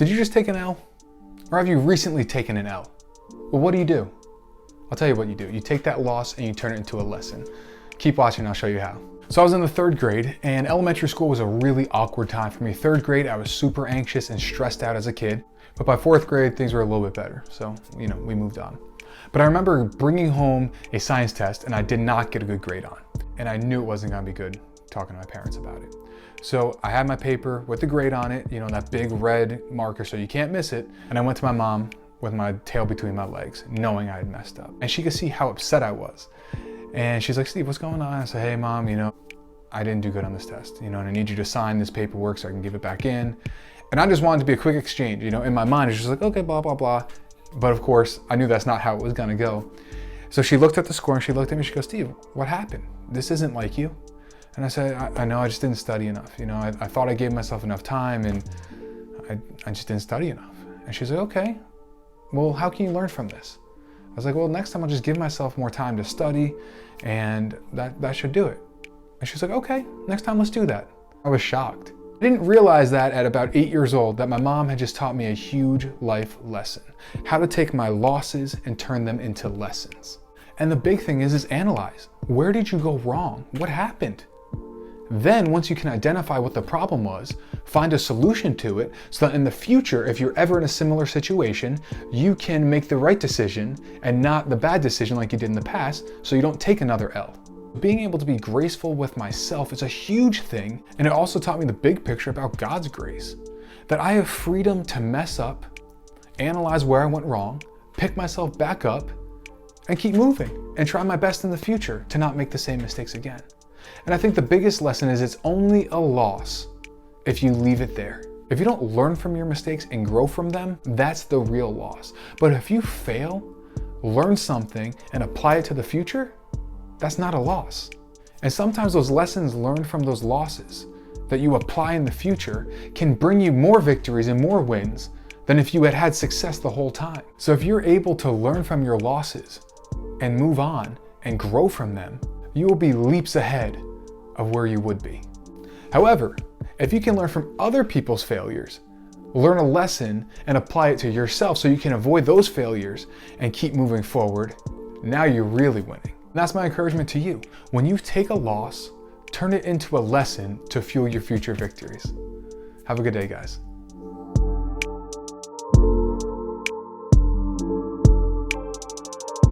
Did you just take an L? Or have you recently taken an L? Well, what do? I'll tell you what you do. You take that loss and you turn it into a lesson. Keep watching, I'll show you how. So I was in the 3rd grade, and elementary school was a really awkward time for me. 3rd grade, I was super anxious and stressed out as a kid. But by 4th grade, things were a little bit better. So, we moved on. But I remember bringing home a science test and I did not get a good grade on. And I knew it wasn't gonna be good talking to my parents about it. So I had my paper with the grade on it, that big red marker so you can't miss it. And I went to my mom with my tail between my legs, knowing I had messed up. And she could see how upset I was. And she's like, Steve, what's going on? I said, hey mom, I didn't do good on this test, and I need you to sign this paperwork so I can give it back in. And I just wanted to be a quick exchange, in my mind, it's just like, okay, blah, blah, blah. But of course, I knew that's not how it was gonna go. So she looked at the score and she looked at me, she goes, Steve, what happened? This isn't like you. And I said, I know, I just didn't study enough. I thought I gave myself enough time and I just didn't study enough. And she's like, okay, well, how can you learn from this? I was like, well, next time I'll just give myself more time to study and that should do it. And she's like, okay, next time let's do that. I was shocked. I didn't realize that at about 8 years old that my mom had just taught me a huge life lesson, how to take my losses and turn them into lessons. And the big thing is analyze. Where did you go wrong? What happened? Then once you can identify what the problem was, find a solution to it so that in the future, if you're ever in a similar situation, you can make the right decision and not the bad decision like you did in the past, so you don't take another L. Being able to be graceful with myself is a huge thing, and it also taught me the big picture about God's grace. That I have freedom to mess up, analyze where I went wrong, pick myself back up, and keep moving, and try my best in the future to not make the same mistakes again. And I think the biggest lesson is it's only a loss if you leave it there. If you don't learn from your mistakes and grow from them, that's the real loss. But if you fail, learn something, and apply it to the future, that's not a loss. And sometimes those lessons learned from those losses that you apply in the future can bring you more victories and more wins than if you had had success the whole time. So if you're able to learn from your losses and move on and grow from them, you will be leaps ahead of where you would be. However, if you can learn from other people's failures, learn a lesson and apply it to yourself so you can avoid those failures and keep moving forward, now you're really winning. And that's my encouragement to you. When you take a loss, turn it into a lesson to fuel your future victories. Have a good day, guys.